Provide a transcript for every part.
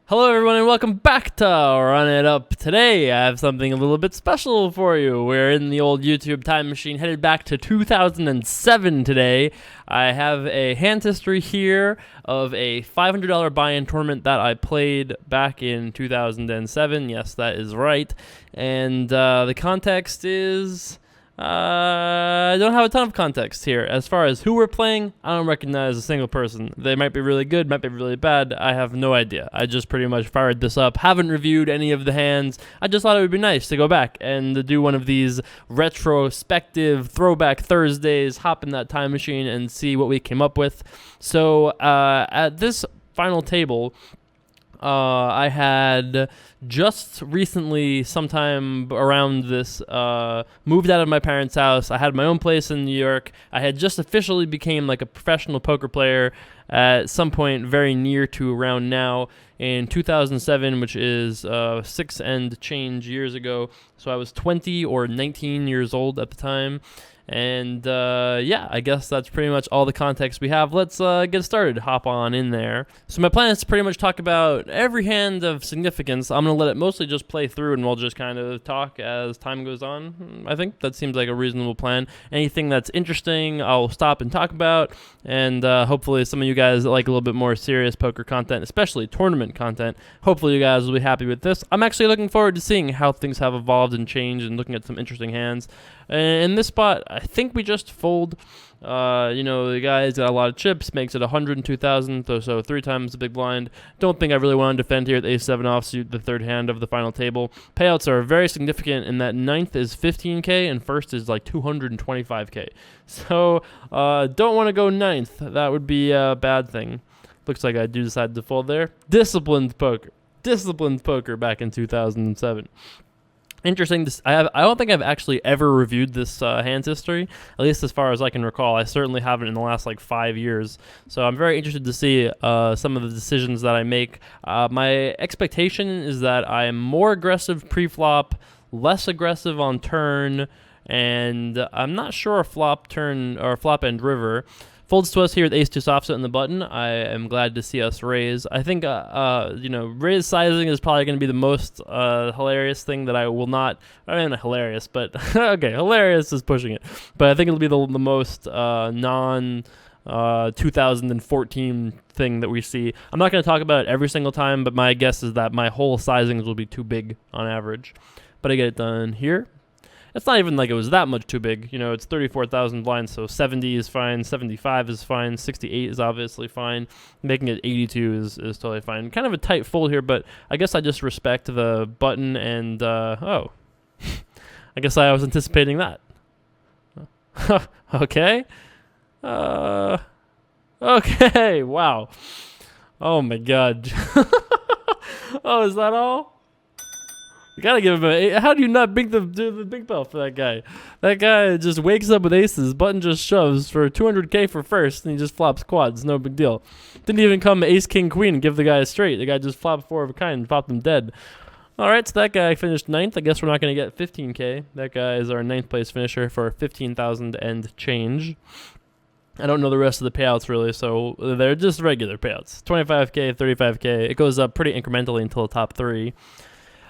Hello everyone and welcome back to Run It Up. Today I have something a little bit special for you. We're in the old YouTube time machine headed back to 2007 today. I have a hand history here of a $500 buy-in tournament that I played back in 2007. Yes, that is right. And the context is... I don't have a ton of context here. As far as who we're playing, I don't recognize a single person. They might be really good, might be really bad. I have no idea. I just pretty much fired this up. Haven't reviewed any of the hands. I just thought it would be nice to go back and do one of these retrospective throwback Thursdays, hop in that time machine and see what we came up with. So at this final table, I had just recently, sometime around this, moved out of my parents' house. I had my own place in New York. I had just officially became like a professional poker player at some point very near to around now in 2007, which is 6 and change years ago. So I was 20 or 19 years old at the time. And yeah, I guess that's pretty much all the context we have. Let's get started. Hop on in there. So my plan is to pretty much talk about every hand of significance. I'm going to let it mostly just play through and we'll just kind of talk as time goes on. I think that seems like a reasonable plan. Anything that's interesting, I'll stop and talk about. And hopefully some of you guys that like a little bit more serious poker content, especially tournament content, hopefully you guys will be happy with this. I'm actually looking forward to seeing how things have evolved and changed and looking at some interesting hands. In this spot, I think we just fold. The guy's got a lot of chips, makes it 102,000, so 3 times the big blind. Don't think I really want to defend here at the ace-7 offsuit, the third hand of the final table. Payouts are very significant in that 9th is 15K and first is like 225K. So don't want to go 9th. That would be a bad thing. Looks like I do decide to fold there. Disciplined poker back in 2007. Interesting. I don't think I've actually ever reviewed this hands history, at least as far as I can recall. I certainly haven't in the last 5 years. So I'm very interested to see some of the decisions that I make. My expectation is that I am more aggressive pre-flop, less aggressive on turn, and I'm not sure flop turn or flop end river. Folds to us here with ace-2 offset in the button. I am glad to see us raise. I think, raise sizing is probably going to be the most hilarious thing that I will not. I mean, not hilarious, but okay, hilarious is pushing it. But I think it'll be the most non 2014 thing that we see. I'm not going to talk about it every single time, but my guess is that my whole sizings will be too big on average. But I get it done here. It's not even like it was that much too big. It's 34,000 blinds, so 70 is fine, 75 is fine, 68 is obviously fine. Making it 82 is totally fine. Kind of a tight fold here, but I guess I just respect the button and, I guess I was anticipating that. Okay. Okay, wow. Oh my god. Oh, is that all? You gotta give him how do you not do the big belt for that guy? That guy just wakes up with aces, button just shoves for 200K for first, and he just flops quads, no big deal. Didn't even come ace, king, queen and give the guy a straight. The guy just flopped 4 of a kind and popped him dead. Alright, so that guy finished 9th. I guess we're not gonna get 15K. That guy is our 9th place finisher for 15,000 and change. I don't know the rest of the payouts really, so they're just regular payouts. 25K, 35K. It goes up pretty incrementally until the top 3.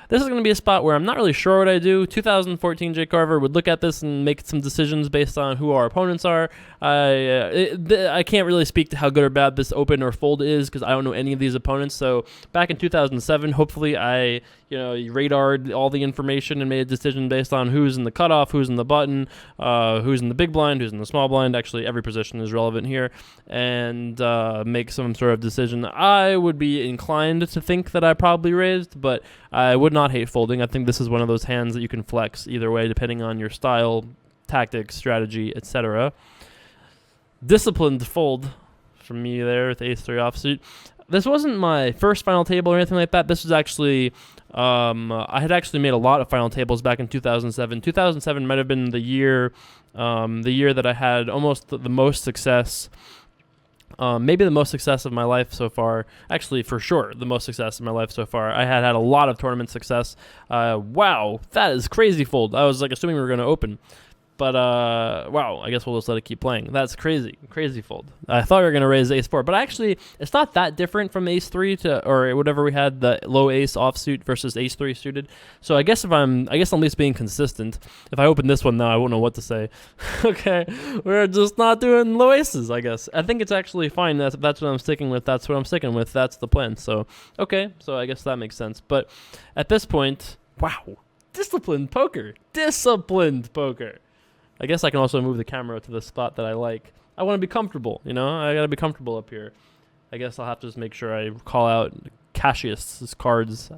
This is going to be a spot where I'm not really sure what I do. 2014 Jay Carver would look at this and make some decisions based on who our opponents are. I can't really speak to how good or bad this open or fold is because I don't know any of these opponents. So back in 2007, hopefully I radared all the information and made a decision based on who's in the cutoff, who's in the button, who's in the big blind, who's in the small blind. Actually, every position is relevant here, and make some sort of decision. I would be inclined to think that I probably raised, but I would not hate folding. I think this is one of those hands that you can flex either way depending on your style, tactics, strategy, etc. Disciplined fold from me there with ace-3 offsuit. This wasn't my first final table or anything like that. This was actually, I had actually made a lot of final tables back in 2007. 2007 might have been the year that I had almost the most success. Maybe the most success of my life so far. Actually, for sure, the most success of my life so far. I had a lot of tournament success. Wow, that is crazy fold. I was assuming we were going to open. But, wow, I guess we'll just let it keep playing. That's crazy. Crazy fold. I thought we were going to raise ace-4, but actually, it's not that different from ace-3 or whatever we had, the low ace offsuit versus ace-3 suited. So I guess I'm at least being consistent. If I open this one now, I won't know what to say. Okay, we're just not doing low aces, I guess. I think it's actually fine. That's what I'm sticking with. That's what I'm sticking with. That's the plan. So, okay, so I guess that makes sense. But at this point, wow, disciplined poker. Disciplined poker. I guess I can also move the camera to the spot that I like. I want to be comfortable, you know? I got to be comfortable up here. I guess I'll have to just make sure I call out Cassius's cards.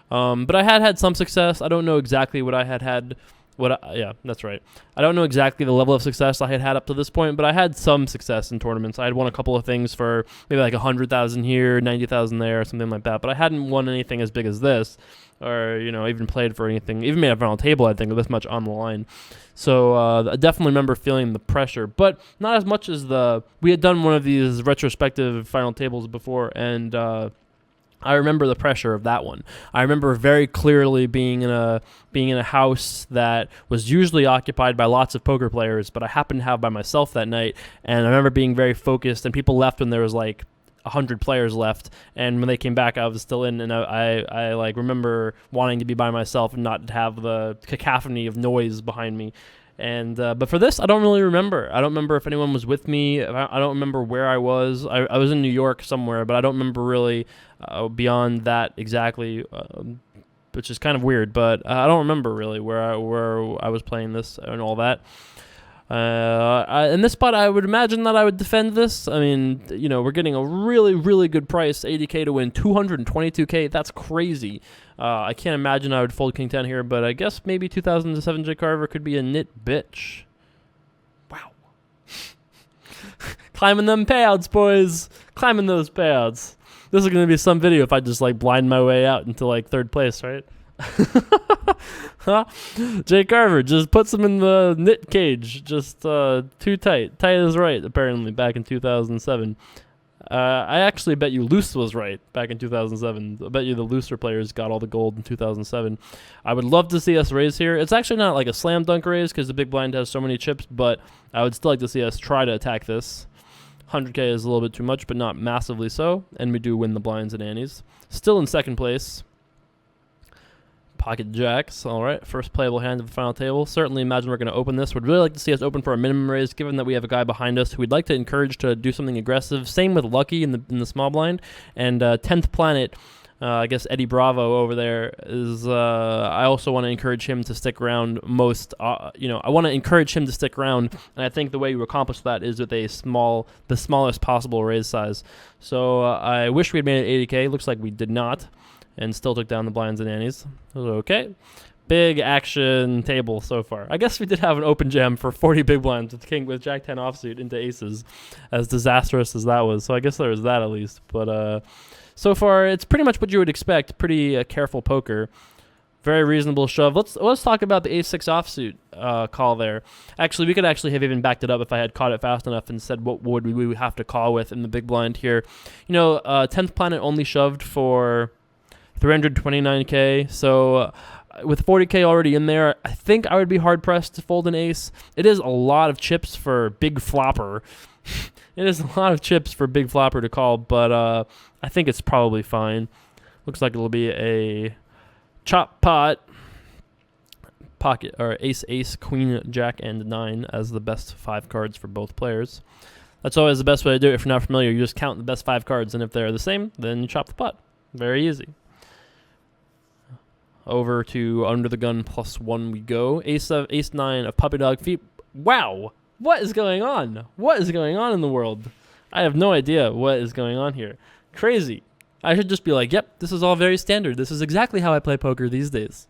But I had some success. I don't know exactly what I had. Yeah, that's right. I don't know exactly the level of success I had up to this point, but I had some success in tournaments. I had won a couple of things for maybe like 100,000 here, 90,000 there, or something like that. But I hadn't won anything as big as this, or even played for anything, even made a final table. I think with this much on the line. So I definitely remember feeling the pressure, but not as much as we had done one of these retrospective final tables before, and I remember the pressure of that one. I remember very clearly being in a house that was usually occupied by lots of poker players, but I happened to have by myself that night, and I remember being very focused, and people left when there was like 100 players left, and when they came back, I was still in, and I like remember wanting to be by myself and not have the cacophony of noise behind me. And but for this, I don't really remember. I don't remember if anyone was with me. I don't remember where I was. I was in New York somewhere, but I don't remember really beyond that exactly, which is kind of weird. But I don't remember really where I was playing this and all that. In this spot, I would imagine that I would defend this. I mean, we're getting a really, really good price, 80K to win 222K. That's crazy. I can't imagine I would fold King 10 here, but I guess maybe 2007 J Carver could be a nit bitch. Wow. Climbing them payouts, boys. Climbing those payouts. This is going to be some video if I just like blind my way out into like third place, right? Huh? Jay Carver just puts him in the knit cage, just too tight. Tight is right, apparently, back in 2007. I actually bet you loose was right back in 2007. I bet you the looser players got all the gold in 2007. I would love to see us raise here. It's actually not like a slam dunk raise because the big blind has so many chips, but I would still like to see us try to attack this. 100K is a little bit too much, but not massively so, and we do win the blinds and antes. Still in second place. Pocket jacks. All right, first playable hand of the final table. Certainly imagine we're going to open this. Would really like to see us open for a minimum raise, given that we have a guy behind us who we'd like to encourage to do something aggressive. Same with Lucky in the small blind. And 10th Planet, I guess Eddie Bravo over there is, I also want to encourage him to stick around I want to encourage him to stick around, and I think the way you accomplish that is with the smallest possible raise size. So I wish we had made it 80K. Looks like we did not. And still took down the blinds and antes. Okay. Big action table so far. I guess we did have an open jam for 40 big blinds with Jack 10 offsuit into aces, as disastrous as that was. So I guess there was that at least. But so far, it's pretty much what you would expect. Pretty careful poker. Very reasonable shove. Let's talk about the ace-6 offsuit call there. Actually, we could actually have even backed it up if I had caught it fast enough and said what would we have to call with in the big blind here. 10th Planet only shoved for 329K, so with 40K already in there, I think I would be hard-pressed to fold an ace. It is a lot of chips for big flopper. It is a lot of chips for big flopper to call, but I think it's probably fine. Looks like it'll be a chop pot, pocket, or ace, queen, jack, and 9 as the best 5 cards for both players. That's always the best way to do it. If you're not familiar, you just count the best 5 cards, and if they're the same, then you chop the pot. Very easy. Over to under the gun +1 we go. Ace-9 of puppy dog feet. Wow! What is going on? What is going on in the world? I have no idea what is going on here. Crazy. I should just be like, yep, this is all very standard. This is exactly how I play poker these days.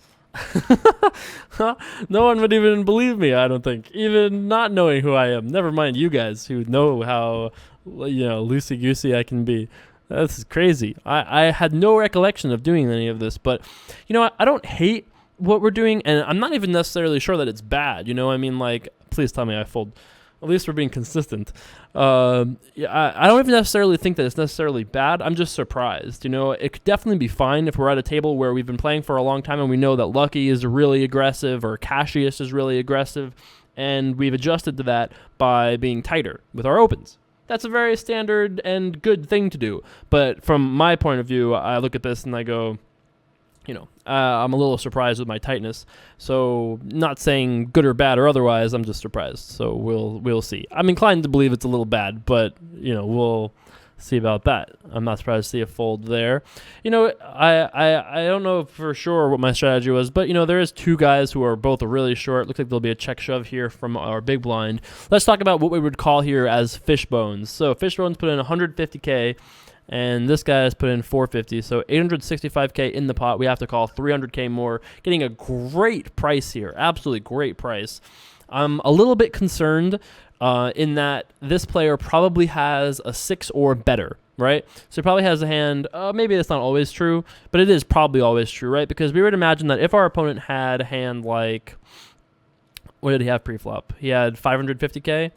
No one would even believe me, I don't think. Even not knowing who I am. Never mind you guys who know how, loosey-goosey I can be. This is crazy. I had no recollection of doing any of this, but I don't hate what we're doing, and I'm not even necessarily sure that it's bad. Please tell me I fold. At least we're being consistent. I don't even necessarily think that it's necessarily bad. I'm just surprised. It could definitely be fine if we're at a table where we've been playing for a long time and we know that Lucky is really aggressive or Cassius is really aggressive, and we've adjusted to that by being tighter with our opens. That's a very standard and good thing to do. But from my point of view, I look at this and I go, I'm a little surprised with my tightness. So not saying good or bad or otherwise, I'm just surprised. So we'll see. I'm inclined to believe it's a little bad, but we'll see about that. I'm not surprised to see a fold there. I don't know for sure what my strategy was, but there is two guys who are both really short. Looks like there'll be a check shove here from our big blind. Let's talk about what we would call here as fishbones. So fishbones put in 150K. And this guy has put in 450, so 865K in the pot. We have to call 300K more, getting a great price here, absolutely great price. I'm a little bit concerned in that this player probably has a 6 or better, right? So he probably has a hand, maybe that's not always true, but it is probably always true, right? Because we would imagine that if our opponent had a hand like, what did he have pre-flop? He had 550K.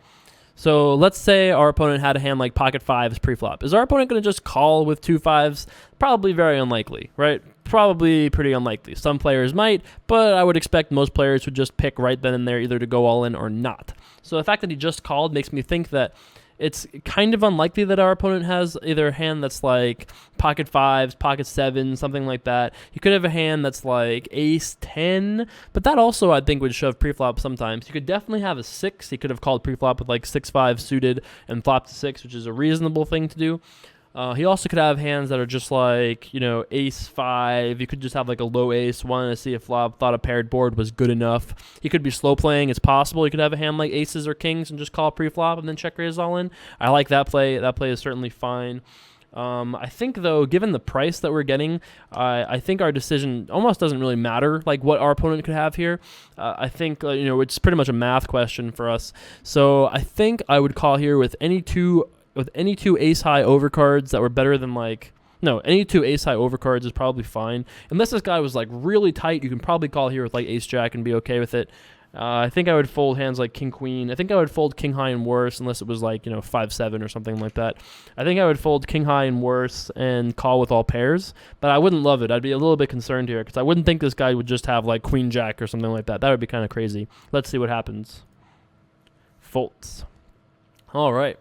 So let's say our opponent had a hand like pocket fives pre-flop. Is our opponent going to just call with 2 5s? Probably very unlikely, right? Probably pretty unlikely. Some players might, but I would expect most players would just pick right then and there either to go all in or not. So the fact that he just called makes me think that it's kind of unlikely that our opponent has either a hand that's like pocket fives, pocket sevens, something like that. He could have a hand that's like ace 10, but that also I think would shove preflop sometimes. He could definitely have a 6. He could have called preflop with like 6-5 suited and flopped to 6, which is a reasonable thing to do. He also could have hands that are just like, ace 5. You could just have like a low ace, wanted to see a flop, thought a paired board was good enough. He could be slow playing. It's possible. He could have a hand like aces or kings and just call pre-flop and then check raise all in. I like that play. That play is certainly fine. I think, though, given the price that we're getting, I think our decision almost doesn't really matter, like what our opponent could have here. I think, it's pretty much a math question for us. So I think I would call here with any two ace-high overcards that were better than any two ace-high overcards is probably fine. Unless this guy was really tight, you can probably call here with ace-jack and be okay with it. I think I would fold hands like king-queen. I think I would fold king-high and worse unless it was 5-7 or something like that. I think I would fold king-high and worse and call with all pairs, but I wouldn't love it. I'd be a little bit concerned here because I wouldn't think this guy would just have queen-jack or something like that. That would be kind of crazy. Let's see what happens. Folds. All right.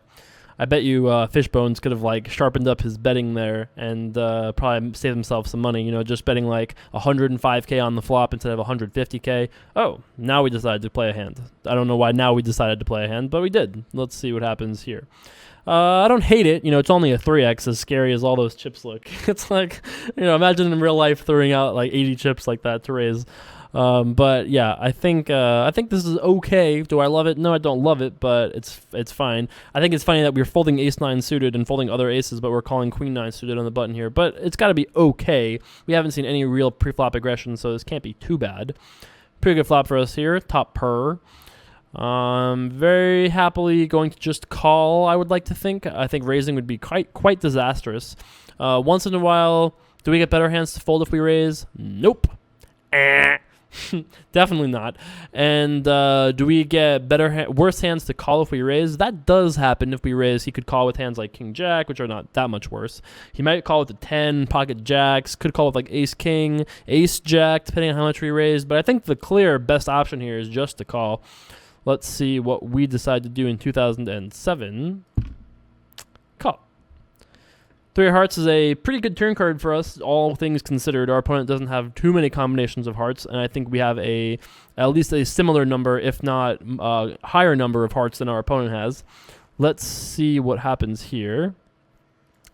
I bet you Fishbones could have sharpened up his betting there and probably saved himself some money, just betting 105K on the flop instead of 150K. Oh, now we decided to play a hand. I don't know why now we decided to play a hand, but we did. Let's see what happens here. I don't hate it. It's only a 3x, as scary as all those chips look. It's imagine in real life throwing out 80 chips like that to raise. But yeah, I think this is okay. Do I love it? No, I don't love it, but it's fine. I think it's funny that we're folding ace-9 suited and folding other aces, but we're calling queen-9 suited on the button here. But it's got to be okay. We haven't seen any real pre-flop aggression, so this can't be too bad. Pretty good flop for us here. Top per. Very happily going to just call, I would like to think. I think raising would be quite disastrous. Once in a while, do we get better hands to fold if we raise? Nope. Definitely not. And do we get worse hands to call if we raise? That does happen if we raise. He could call with hands like king jack, which are not that much worse. He might call with the 10 pocket jacks, could call with ace king, ace jack, depending on how much we raise. But I think the clear best option here is just to call. Let's see what we decide to do in 2007. Call. 3 of hearts is a pretty good turn card for us, all things considered. Our opponent doesn't have too many combinations of hearts, and I think we have at least a similar number, if not higher number of hearts than our opponent has. Let's see what happens here.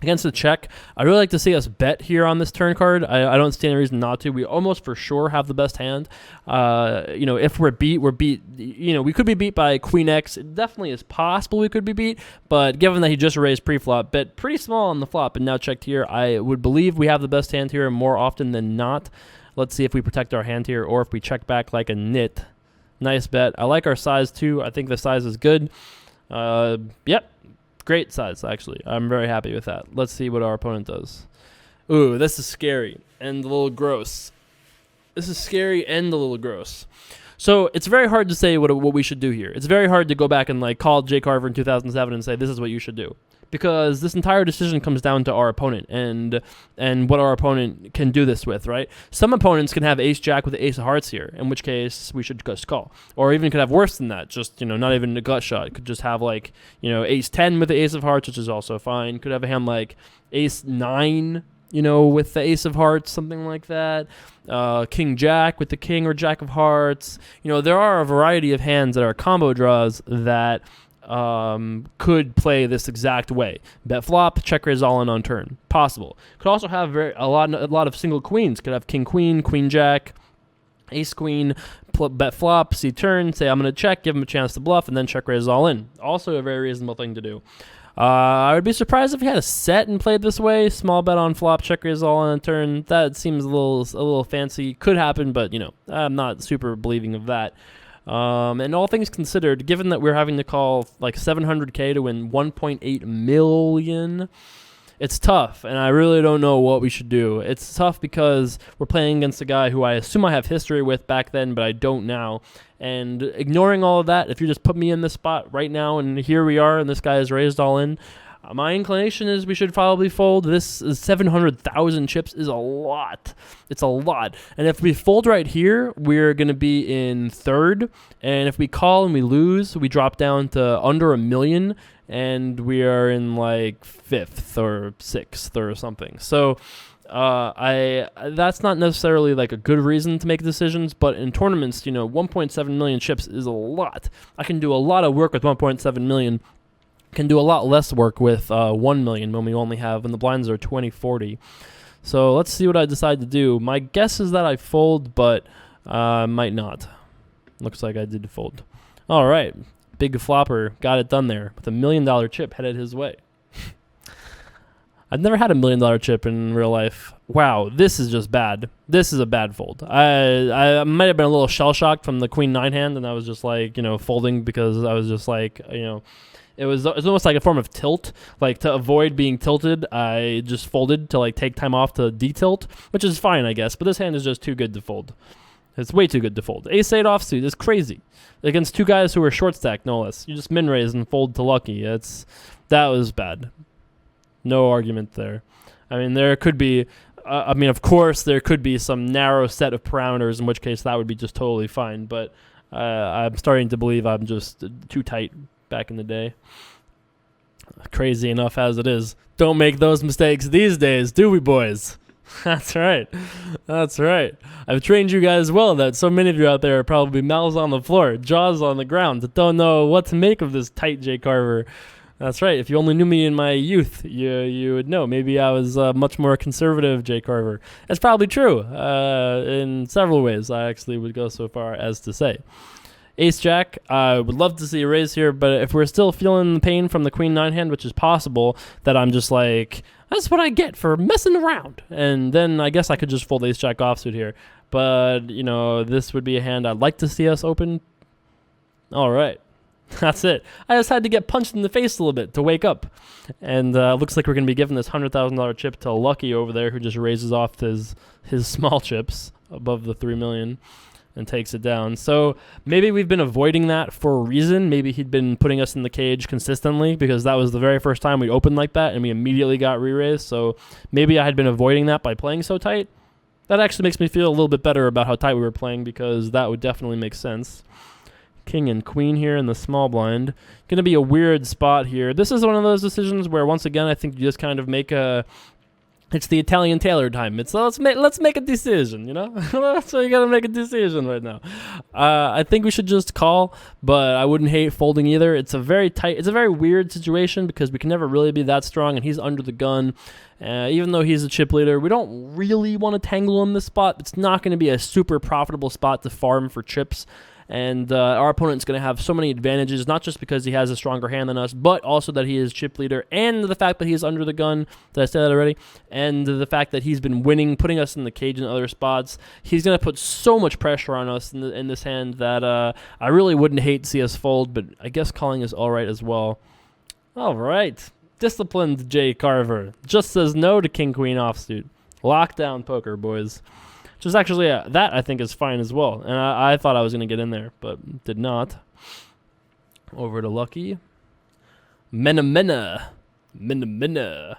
Against the check, I'd really like to see us bet here on this turn card. I don't see any reason not to. We almost for sure have the best hand. If we're beat, we're beat. We could be beat by Queen X. It definitely is possible we could be beat, but given that he just raised pre-flop, bet pretty small on the flop and now checked here, I would believe we have the best hand here more often than not. Let's see if we protect our hand here or if we check back like a nit. Nice bet. I like our size too. I think the size is good. Yep. Great size, actually. I'm very happy with that. Let's see what our opponent does. Ooh, this is scary and a little gross. This is scary and a little gross. So it's very hard to say what we should do here. It's very hard to go back and call Jay Carver in 2007 and say this is what you should do. because this entire decision comes down to our opponent and what our opponent can do this with, right? Some opponents can have ace-jack with the ace of hearts here, in which case we should just call. Or even could have worse than that, just, not even a gut shot. Could just have, like, ace-10 with the ace of hearts, which is also fine. Could have a hand like ace-9, with the ace of hearts, something like that. King-jack with the king or jack of hearts. There are a variety of hands that are combo draws that could play this exact way. Bet flop, check raise all in on turn. Possible. Could also have a lot of single queens. Could have king queen, queen jack, ace queen, bet flop, see turn, say I'm going to check, give him a chance to bluff, and then check raise all in. Also a very reasonable thing to do. I would be surprised if he had a set and played this way. Small bet on flop, check raise all on a turn. That seems a little fancy. Could happen, but I'm not super believing of that. And all things considered, given that we're having to call like 700K to win 1.8 million, it's tough, and I really don't know what we should do. It's tough because we're playing against a guy who I assume I have history with back then, but I don't now. And ignoring all of that, if you just put me in this spot right now, and here we are, and this guy is raised all in, my inclination is we should probably fold. This is 700,000 chips is a lot. It's a lot. And if we fold right here, we're going to be in third. And if we call and we lose, we drop down to under 1 million. And we are in like 5th or 6th or something. So that's not necessarily like a good reason to make decisions. But in tournaments, 1.7 million chips is a lot. I can do a lot of work with 1.7 million. Can do a lot less work with 1 million when the blinds are 20-40. So let's see what I decide to do. My guess is that I fold, but might not. Looks like I did fold. All right. Big flopper got it done there with $1 million chip headed his way. I've never had $1 million chip in real life. Wow, this is just bad. This is a bad fold. I might have been a little shell-shocked from the queen-9 hand, and I was just like, folding because I was just like, It was almost like a form of tilt. Like, to avoid being tilted, I just folded to, like, take time off to detilt, which is fine, I guess. But this hand is just too good to fold. It's way too good to fold. Ace-8 offsuit is crazy. Against two guys who are short stacked, no less. You just min-raise and fold to lucky. That was bad. No argument there. I mean, there could be... of course, there could be some narrow set of parameters, in which case that would be just totally fine. But I'm starting to believe I'm just too tight back in the day. Crazy enough as it is. Don't make those mistakes these days, do we, boys? That's right. That's right. I've trained you guys well that so many of you out there are probably mouths on the floor, jaws on the ground, that don't know what to make of this tight Jay Carver. That's right. If you only knew me in my youth, you would know. Maybe I was much more conservative Jay Carver. That's probably true. In several ways, I actually would go so far as to say. Ace-Jack, I would love to see a raise here, but if we're still feeling the pain from the Queen-9 hand, which is possible, that I'm just like, that's what I get for messing around. And then I guess I could just fold Ace-Jack offsuit here. But, this would be a hand I'd like to see us open. All right. That's it. I just had to get punched in the face a little bit to wake up. And looks like we're going to be giving this $100,000 chip to Lucky over there, who just raises off his small chips above the 3 million. And takes it down. So maybe we've been avoiding that for a reason. Maybe he'd been putting us in the cage consistently because that was the very first time we opened like that and we immediately got re-raised. So maybe I had been avoiding that by playing so tight. That actually makes me feel a little bit better about how tight we were playing because that would definitely make sense. King and queen here in the small blind. Going to be a weird spot here. This is one of those decisions where once again I think you just kind of make a... It's the Italian Taylor time. It's let's make a decision, That's why you gotta make a decision right now. I think we should just call, but I wouldn't hate folding either. It's a very weird situation because we can never really be that strong, and he's under the gun. Even though he's a chip leader, we don't really want to tangle in this spot. It's not going to be a super profitable spot to farm for chips. And our opponent's going to have so many advantages, not just because he has a stronger hand than us, but also that he is chip leader, and the fact that he is under the gun. Did I say that already? And the fact that he's been winning, putting us in the cage in other spots. He's going to put so much pressure on us in this hand that I really wouldn't hate to see us fold, but I guess calling is all right as well. All right. Disciplined Jay Carver just says no to king-queen offsuit. Lockdown poker, boys. Which is actually, that I think is fine as well. And I thought I was going to get in there, but did not. Over to Lucky. Mena. Minna.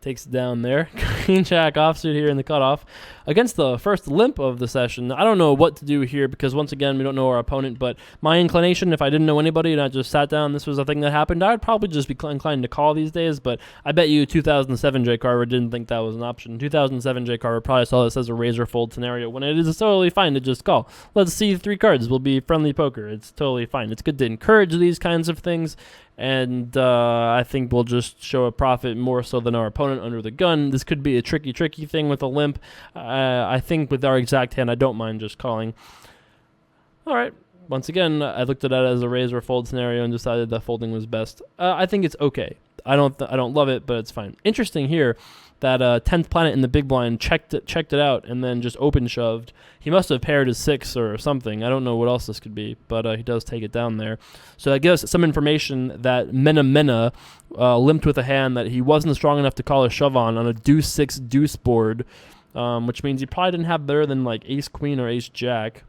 Takes it down there. Queen jack offsuit here in the cutoff. Against the first limp of the session, I don't know what to do here because, once again, we don't know our opponent. But my inclination, if I didn't know anybody and I just sat down, this was a thing that happened, I would probably just be inclined to call these days. But I bet you 2007 J. Carver didn't think that was an option. 2007 J. Carver probably saw this as a razor fold scenario when it is totally fine to just call. Let's see 3 cards. We'll be friendly poker. It's totally fine. It's good to encourage these kinds of things. And I think we'll just show a profit more so than our opponent under the gun. This could be a tricky thing with a limp. I think with our exact hand, I don't mind just calling. All right. Once again, I looked at it as a raise or fold scenario and decided that folding was best. I think it's okay. I don't love it, but it's fine. Interesting here that 10th planet in the big blind checked it out and then just open shoved. He must have paired his 6 or something. I don't know what else this could be, but he does take it down there. So that gives us some information that Mena limped with a hand that he wasn't strong enough to call a shove on a deuce 6 deuce board, which means he probably didn't have better than like ace queen or ace jack.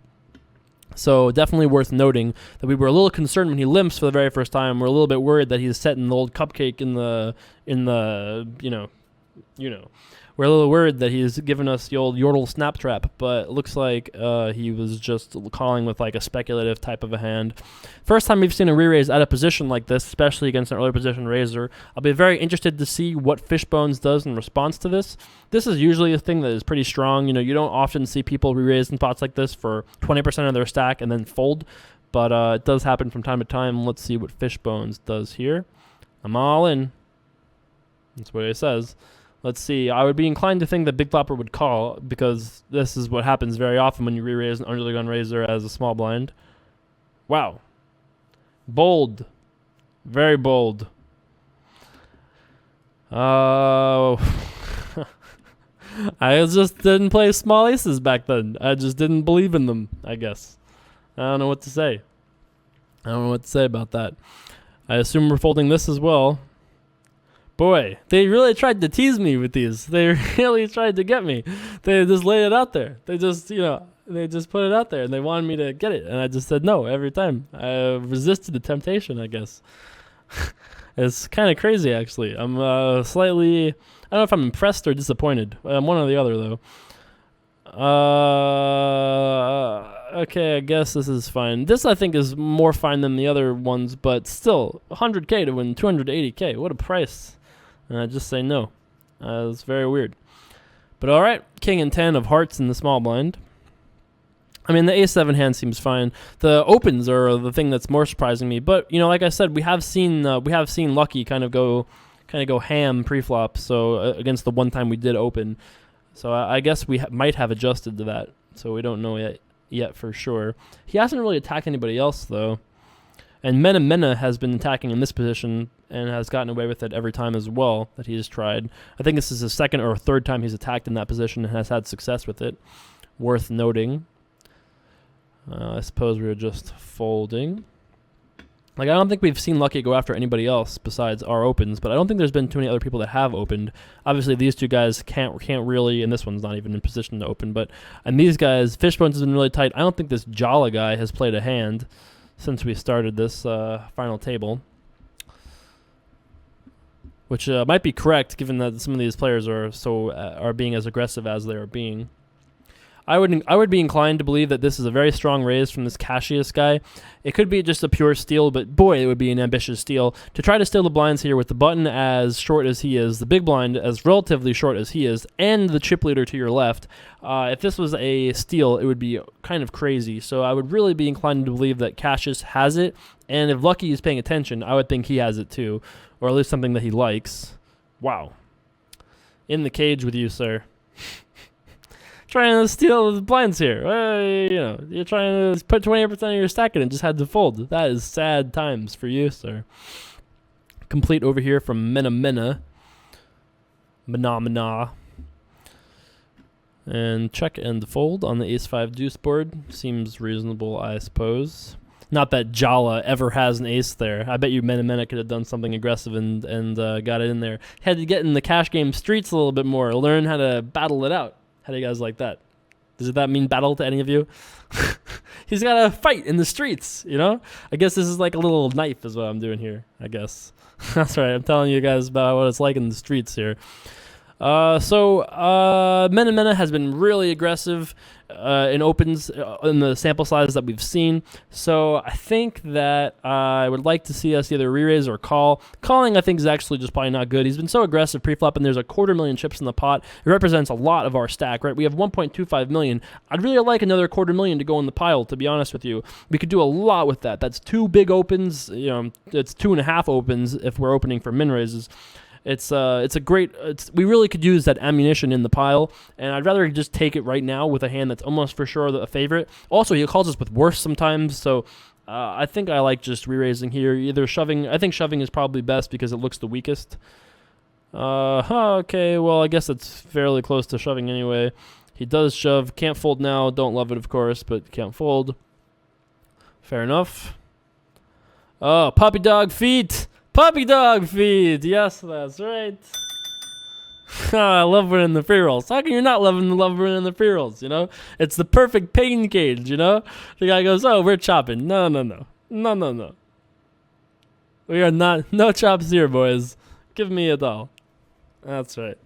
So definitely worth noting that we were a little concerned when he limps for the very first time. We're a little bit worried that he's setting the old cupcake in the we're a little worried that he's given us the old yordle snap trap, but it looks like he was just calling with like a speculative type of a hand. First time we've seen a re-raise at a position like this, especially against an early position raiser. I'll be very interested to see what Fishbones does in response to this. This is usually a thing that is pretty strong. You don't often see people re-raise in spots like this for 20% of their stack and then fold, but it does happen from time to time. Let's see what Fishbones does here. I'm all in. That's what it says. Let's see. I would be inclined to think that Big Flopper would call because this is what happens very often when you re-raise an under the gun raiser as a small blind. Wow. Bold. Very bold. I just didn't play small aces back then. I just didn't believe in them, I guess. I don't know what to say. I don't know what to say about that. I assume we're folding this as well. Boy, they really tried to tease me with these. They really tried to get me. They just laid it out there. They just put it out there, and they wanted me to get it. And I just said no every time. I resisted the temptation, I guess. It's kind of crazy, actually. I'm slightly, I don't know if I'm impressed or disappointed. I'm one or the other, though. Okay, I guess this is fine. This, I think, is more fine than the other ones, but still, 100K to win 280K. What a price. And I just say no. It's very weird. But all right, king and 10 of hearts in the small blind. I mean, the a7 hand seems fine. The opens are the thing that's more surprising me. But like I said, we have seen Lucky kind of go ham pre-flop. So against the one time we did open, so I guess we might have adjusted to that. So we don't know yet for sure. He hasn't really attacked anybody else though. And Mena has been attacking in this position and has gotten away with it every time as well that he's tried. I think this is his second or third time he's attacked in that position and has had success with it. Worth noting. I suppose we were just folding. I don't think we've seen Lucky go after anybody else besides our opens, but I don't think there's been too many other people that have opened. Obviously, these two guys can't really, and this one's not even in position to open. And these guys, Fishbones has been really tight. I don't think this Jala guy has played a hand since we started this final table, which might be correct given that some of these players are being as aggressive as they are being. I would be inclined to believe that this is a very strong raise from this Cassius guy. It could be just a pure steal, but boy, it would be an ambitious steal. To try to steal the blinds here with the button as short as he is, the big blind as relatively short as he is, and the chip leader to your left, if this was a steal, it would be kind of crazy. So I would really be inclined to believe that Cassius has it, and if Lucky is paying attention, I would think he has it too, or at least something that he likes. Wow. In the cage with you, sir. Trying to steal the blinds here. You're trying to put 20% of your stack in and just had to fold. That is sad times for you, sir. Complete over here from Mena. And check and fold on the ace-5 deuce board. Seems reasonable, I suppose. Not that Jala ever has an ace there. I bet you Mena could have done something aggressive and got it in there. Had to get in the cash game streets a little bit more. Learn how to battle it out. How do you guys like that? Does that mean battle to any of you? He's got to fight in the streets, I guess this is like a little knife is what I'm doing here, I guess. That's right. I'm telling you guys about what it's like in the streets here. Mena Mena has been really aggressive in opens in the sample size that we've seen. So I think that I would like to see us either re-raise or call. Calling, I think, is actually just probably not good. He's been so aggressive pre-flop, and there's a 250,000 chips in the pot. It represents a lot of our stack, right? We have 1.25 million. I'd really like another 250,000 to go in the pile, to be honest with you. We could do a lot with that. That's 2 big opens. You know, it's 2.5 opens if we're opening for min raises. It's a great. We really could use that ammunition in the pile, and I'd rather just take it right now with a hand that's almost for sure a favorite. Also, he calls us with worse sometimes, so I think I like just re-raising here. Either shoving. I think shoving is probably best because it looks the weakest. Okay, well I guess it's fairly close to shoving anyway. He does shove. Can't fold now. Don't love it, of course, but can't fold. Fair enough. Oh, puppy dog feet. Puppy dog feed! Yes, that's right. I love winning the free rolls. How can you not love winning the free rolls, you know? It's the perfect pain cage, you know? The guy goes, oh, we're chopping. No. We are not, no chops here, boys. Give me a doll. That's right.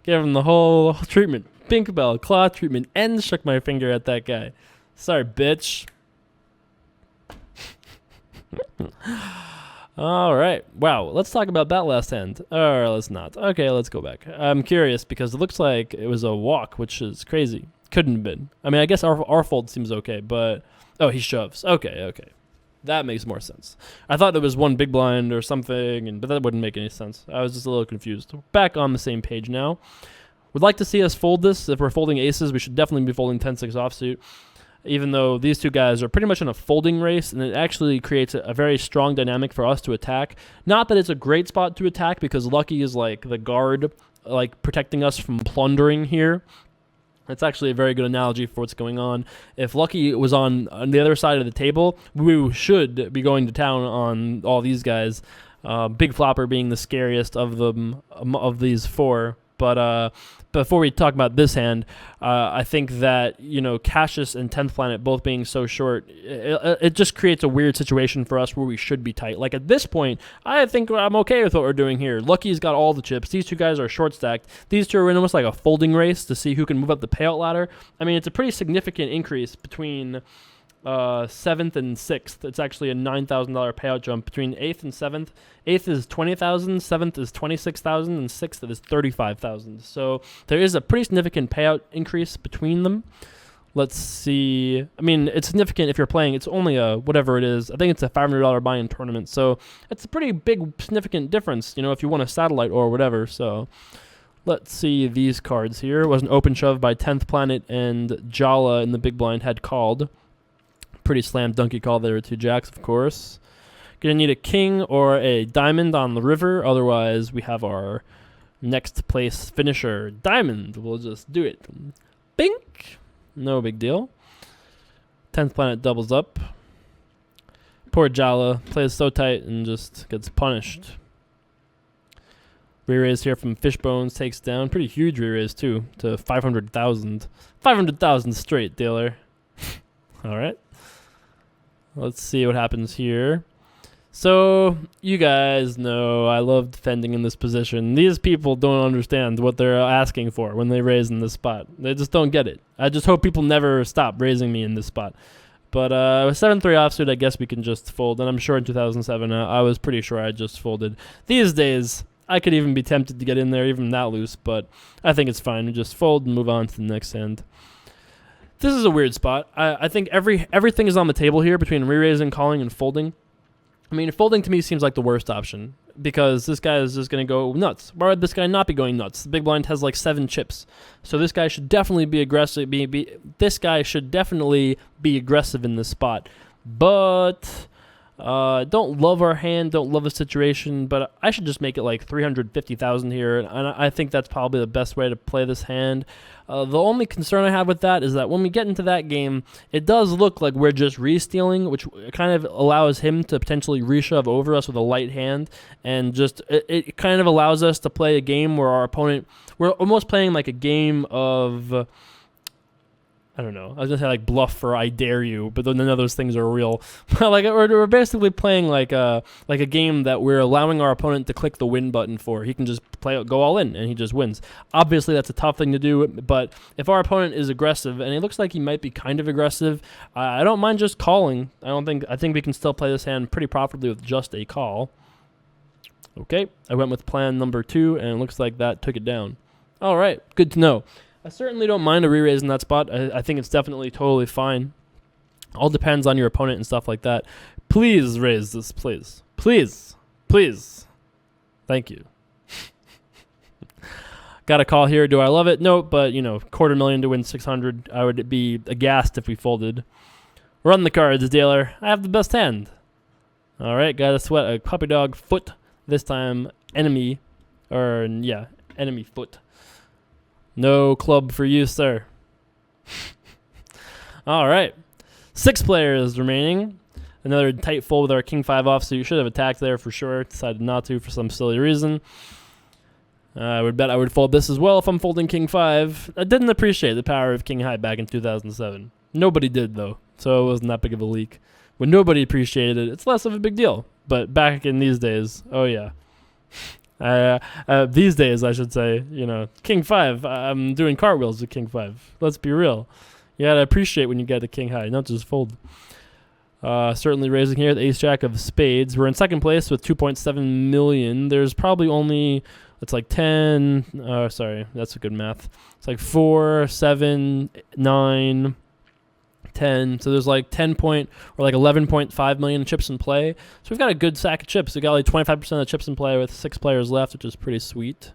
Gave him the whole treatment. Pink bell, claw treatment, and shook my finger at that guy. Sorry, bitch. All right. Wow. Let's talk about that last hand. Or let's not. Okay, let's go back. I'm curious because it looks like it was a walk, which is crazy. Couldn't have been. I mean, I guess our fold seems okay, but... Oh, he shoves. Okay. That makes more sense. I thought there was one big blind or something, but that wouldn't make any sense. I was just a little confused. Back on the same page now. Would like to see us fold this. If we're folding aces, we should definitely be folding 10-6 offsuit. Even though these two guys are pretty much in a folding race, and it actually creates a very strong dynamic for us to attack. Not that it's a great spot to attack, because Lucky is like the guard, like protecting us from plundering here. That's actually a very good analogy for what's going on. If Lucky was on the other side of the table, we should be going to town on all these guys. Big Flopper being the scariest of them, of these four. But before we talk about this hand, I think that, you know, Cassius and 10th Planet both being so short, it just creates a weird situation for us where we should be tight. Like at this point, I think I'm okay with what we're doing here. Lucky's got all the chips. These two guys are short stacked. These two are in almost like a folding race to see who can move up the payout ladder. I mean, it's a pretty significant increase between 7th and 6th. It's actually a $9,000 payout jump between 8th and 7th. 8th is 20,000, 7th is 26,000, and 6th is 35,000. So there is a pretty significant payout increase between them. Let's see. I mean, it's significant if you're playing. It's only a whatever it is. I think it's a $500 buy-in tournament. So it's a pretty big, significant difference, you know, if you want a satellite or whatever. So let's see these cards here. It was an open shove by 10th Planet, and Jala in the big blind had called. Pretty slam dunky call there, 2 jacks, of course. Gonna need a king or a diamond on the river. Otherwise, we have our next place finisher. Diamond. We'll just do it. Bink. No big deal. 10th Planet doubles up. Poor Jala plays so tight and just gets punished. Re-raise here from Fishbones takes down. Pretty huge re-raise, too, to 500,000. 500,000 straight, dealer. All right. Let's see what happens here. So, you guys know I love defending in this position. These people don't understand what they're asking for when they raise in this spot. They just don't get it. I just hope people never stop raising me in this spot. But with 7-3 offsuit, I guess we can just fold. And I'm sure in 2007, I was pretty sure I just folded. These days, I could even be tempted to get in there even that loose. But I think it's fine. We just fold and move on to the next hand. This is a weird spot. I think everything is on the table here between re-raising, calling, and folding. I mean, folding to me seems like the worst option because this guy is just going to go nuts. Why would this guy not be going nuts? The big blind has like 7 chips. So this guy should definitely be aggressive. This guy should definitely be aggressive in this spot. But don't love our hand, don't love the situation, but I should just make it like 350,000 here, and I think that's probably the best way to play this hand. The only concern I have with that is that when we get into that game, it does look like we're just re-stealing, which kind of allows him to potentially re-shove over us with a light hand, and just it kind of allows us to play a game where our opponent, we're almost playing like a game of I don't know. I was gonna say like bluff or I dare you, but then none of those things are real. Like we're basically playing like a game that we're allowing our opponent to click the win button for. He can just go all in and he just wins. Obviously, that's a tough thing to do. But if our opponent is aggressive, and it looks like he might be kind of aggressive, I don't mind just calling. I think we can still play this hand pretty profitably with just a call. Okay, I went with plan number 2, and it looks like that took it down. All right, good to know. I certainly don't mind a re-raise in that spot. I think it's definitely totally fine. All depends on your opponent and stuff like that. Please raise this, please. Please. Please. Thank you. Got a call here. Do I love it? No, but, you know, $250,000 to win 600. I would be aghast if we folded. Run the cards, dealer. I have the best hand. All right, got to sweat a puppy dog foot. This time, enemy foot. No club for you, sir. All right. 6 players remaining. Another tight fold with our king 5 off, so you should have attacked there for sure. Decided not to for some silly reason. I would bet I would fold this as well if I'm folding king 5. I didn't appreciate the power of king high back in 2007. Nobody did, though, so it wasn't that big of a leak. When nobody appreciated it, it's less of a big deal. But back in these days, oh yeah. These days, I should say, you know, king 5, I'm doing cartwheels with king 5. Let's be real. You gotta appreciate when you get a king high, not just fold. Certainly raising here, the ace-jack of spades. We're in second place with 2.7 million. There's probably only, it's like 10, sorry, that's a good math. It's like 4, 7, 9, 10. So there's like 11.5 million chips in play. So we've got a good stack of chips. We got like 25% of the chips in play with 6 players left, which is pretty sweet.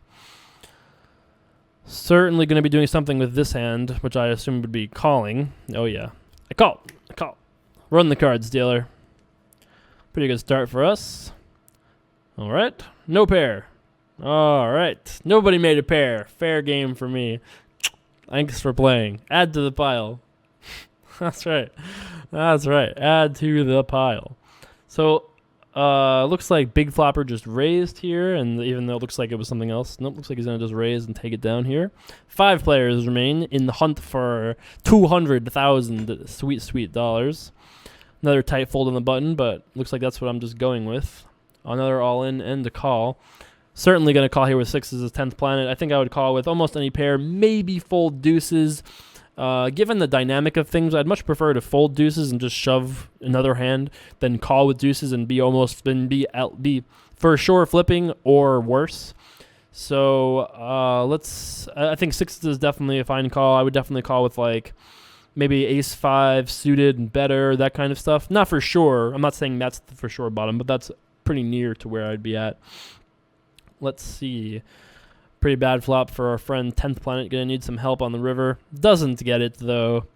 Certainly going to be doing something with this hand, which I assume would be calling. Oh yeah, I call. Run the cards, dealer. Pretty good start for us. All right, no pair. All right, nobody made a pair. Fair game for me. Thanks for playing. Add to the pile. That's right. Add to the pile. So, looks like Big Flopper just raised here, and even though it looks like it was something else, nope, looks like he's going to just raise and take it down here. 5 players remain in the hunt for 200,000 sweet dollars. Another tight fold on the button, but looks like that's what I'm just going with. Another all-in and a call. Certainly going to call here with 6 as his 10th planet. I think I would call with almost any pair, maybe fold deuces. Given the dynamic of things, I'd much prefer to fold deuces and just shove another hand than call with deuces and be for sure flipping or worse. So I think 6 is definitely a fine call. I would definitely call with like maybe ace 5 suited and better, that kind of stuff. Not for sure. I'm not saying that's the for sure bottom, but that's pretty near to where I'd be at. Let's see. Pretty bad flop for our friend 10th planet. Going to need some help on the river. Doesn't get it, though.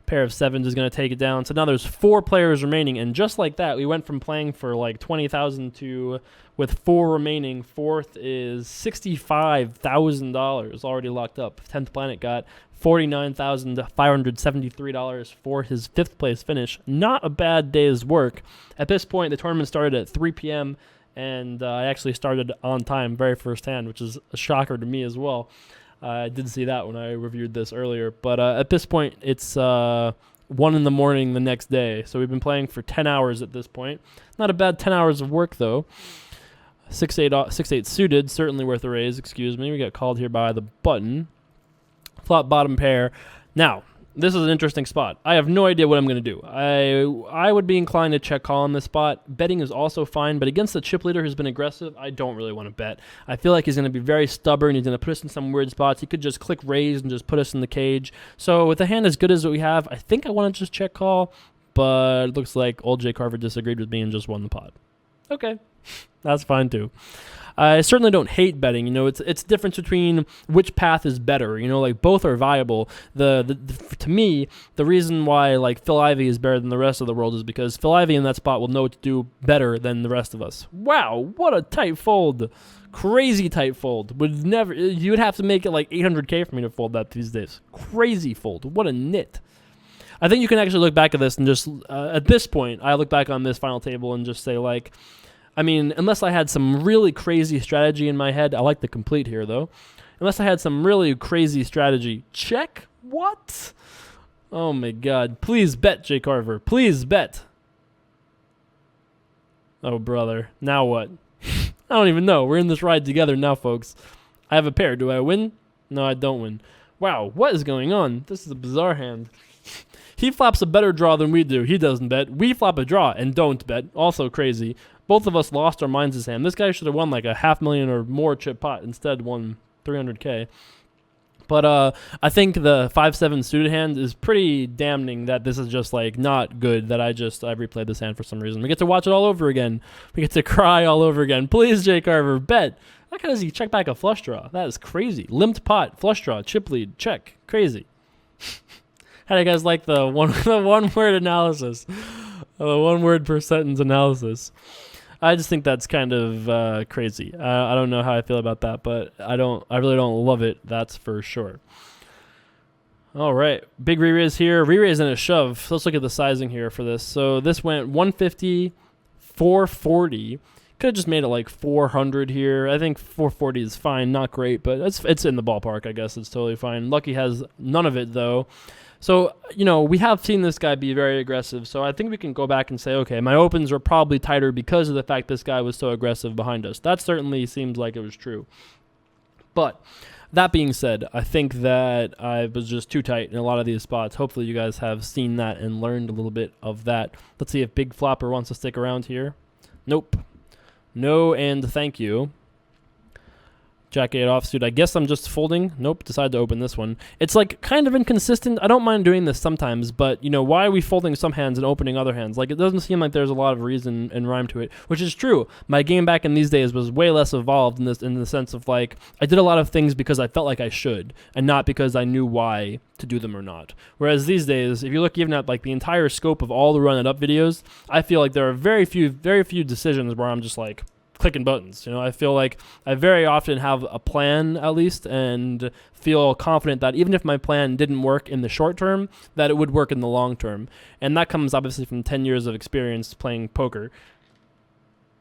Pair of 7s is going to take it down. So now there's 4 players remaining. And just like that, we went from playing for like 20,000 to, with 4 remaining, 4th is $65,000 already locked up. 10th planet got $49,573 for his 5th place finish. Not a bad day's work. At this point, the tournament started at 3 p.m., and I actually started on time, very first hand, which is a shocker to me as well. I did see that when I reviewed this earlier. But at this point, it's 1 in the morning the next day. So we've been playing for 10 hours at this point. Not a bad 10 hours of work, though. 6-8 suited, certainly worth a raise, excuse me. We got called here by the button. Flop bottom pair. Now, this is an interesting spot. I have no idea what I'm going to do. I would be inclined to check call on this spot. Betting is also fine, but against the chip leader who's been aggressive, I don't really want to bet. I feel like he's going to be very stubborn. He's going to put us in some weird spots. He could just click raise and just put us in the cage. So with a hand as good as what we have, I think I want to just check call, but it looks like old Jay Carver disagreed with me and just won the pot. Okay, that's fine too. I certainly don't hate betting. You know, it's the difference between which path is better. You know, like both are viable. To me, the reason why like Phil Ivey is better than the rest of the world is because Phil Ivey in that spot will know what to do better than the rest of us. Wow, what a tight fold. Crazy tight fold. You would have to make it like 800K for me to fold that these days. Crazy fold. What a nit. I think you can actually look back at this and just, at this point, I look back on this final table and just say like, I mean, unless I had some really crazy strategy in my head, I like the complete here, though. Unless I had some really crazy strategy, check? What? Oh my god. Please bet, Jay Carver. Please bet. Oh, brother. Now what? I don't even know. We're in this ride together now, folks. I have a pair. Do I win? No, I don't win. Wow, what is going on? This is a bizarre hand. He flops a better draw than we do. He doesn't bet. We flop a draw and don't bet. Also crazy. Both of us lost our minds this hand. This guy should have won like a $500,000 or more chip pot. Instead, won 300K. But I think the 5-7 suited hand is pretty damning that this is just like not good, that I replayed this hand for some reason. We get to watch it all over again. We get to cry all over again. Please, Jay Carver, bet. How does he check back a flush draw? That is crazy. Limped pot, flush draw, chip lead, check. Crazy. How do you guys like the one word analysis? The 1 word per sentence analysis. I just think that's kind of crazy. I don't know how I feel about that, but I really don't love it. That's for sure. All right, big re-raise here. Re-raise and a shove. So let's look at the sizing here for this. So this went 150, 440. Could have just made it like 400 here. I think 440 is fine, not great, but it's in the ballpark. I guess it's totally fine. Lucky has none of it though. So, you know, we have seen this guy be very aggressive, so I think we can go back and say, okay, my opens were probably tighter because of the fact this guy was so aggressive behind us. That certainly seems like it was true. But that being said, I think that I was just too tight in a lot of these spots. Hopefully you guys have seen that and learned a little bit of that. Let's see if Big Flopper wants to stick around here. Nope. No and thank you. Jack 8 offsuit. I guess I'm just folding. Nope, decided to open this one. It's like kind of inconsistent. I don't mind doing this sometimes, but you know, why are we folding some hands and opening other hands? Like, it doesn't seem like there's a lot of reason and rhyme to it, which is true. My game back in these days was way less evolved in the sense of like, I did a lot of things because I felt like I should and not because I knew why to do them or not. Whereas these days, if you look even at like the entire scope of all the Run It Up videos, I feel like there are very few decisions where I'm just like, clicking buttons. You know, I feel like I very often have a plan at least and feel confident that even if my plan didn't work in the short term, that it would work in the long term. And that comes obviously from 10 years of experience playing poker.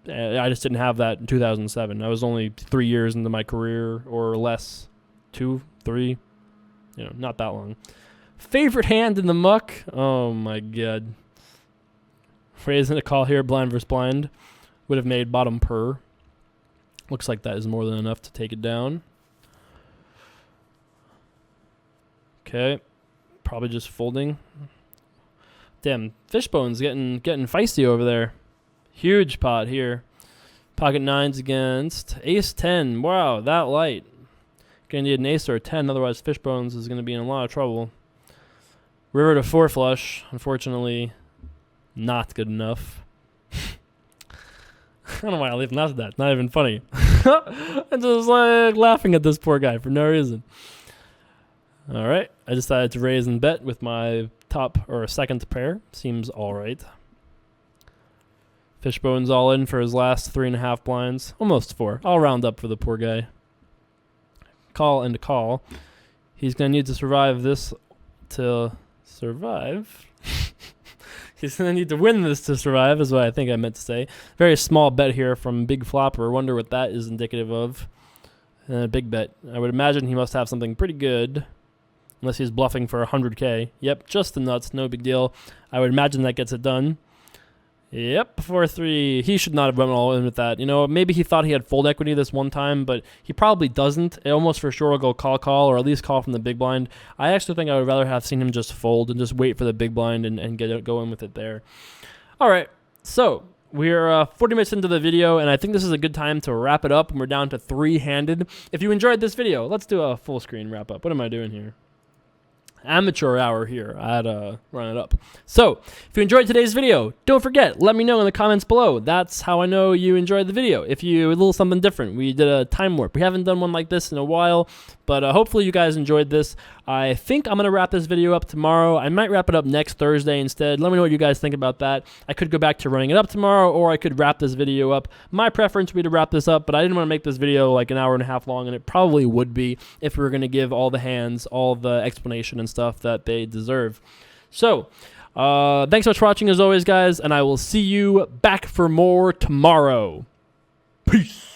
I just didn't have that in 2007. I was only 3 years into my career or less. 2, 3, you know, not that long. Favorite hand in the muck? Oh my god. Raising a call here, blind versus blind. Would have made bottom per. Looks like that is more than enough to take it down. Okay. Probably just folding. Damn, Fishbone's getting feisty over there. Huge pot here. Pocket nines against ace 10. Wow, that light. Gonna need an ace or a 10, otherwise Fishbones is gonna be in a lot of trouble. River to 4 flush. Unfortunately, not good enough. I don't know why I leave out that. Not even funny. I'm just like laughing at this poor guy for no reason. All right. I decided to raise and bet with my top or second pair. Seems all right. Fishbone's all in for his last 3.5 blinds. Almost 4. I'll round up for the poor guy. Call and a call. He's going to need to survive this to survive. He's going to need to win this to survive, is what I think I meant to say. Very small bet here from Big Flopper. Wonder what that is indicative of. And a big bet. I would imagine he must have something pretty good. Unless he's bluffing for 100K. Yep, just the nuts. No big deal. I would imagine that gets it done. Yep, 4-3. He should not have went all in with that. You know, maybe he thought he had fold equity this one time, but he probably doesn't. It almost for sure will go call, or at least call from the big blind. I actually think I would rather have seen him just fold and just wait for the big blind and go in with it there. All right, so we're 40 minutes into the video, and I think this is a good time to wrap it up, and we're down to 3-handed. If you enjoyed this video, let's do a full screen wrap up. What am I doing here? Amateur hour here at Run It Up. So, if you enjoyed today's video, don't forget, let me know in the comments below. That's how I know you enjoyed the video. If you a little something different, we did a time warp. We haven't done one like this in a while, but hopefully you guys enjoyed this. I think I'm going to wrap this video up tomorrow. I might wrap it up next Thursday instead. Let me know what you guys think about that. I could go back to running it up tomorrow, or I could wrap this video up. My preference would be to wrap this up, but I didn't want to make this video like an hour and a half long, and it probably would be if we were going to give all the hands, all the explanation and stuff that they deserve. So, thanks so much for watching as always, guys, and I will see you back for more tomorrow. Peace.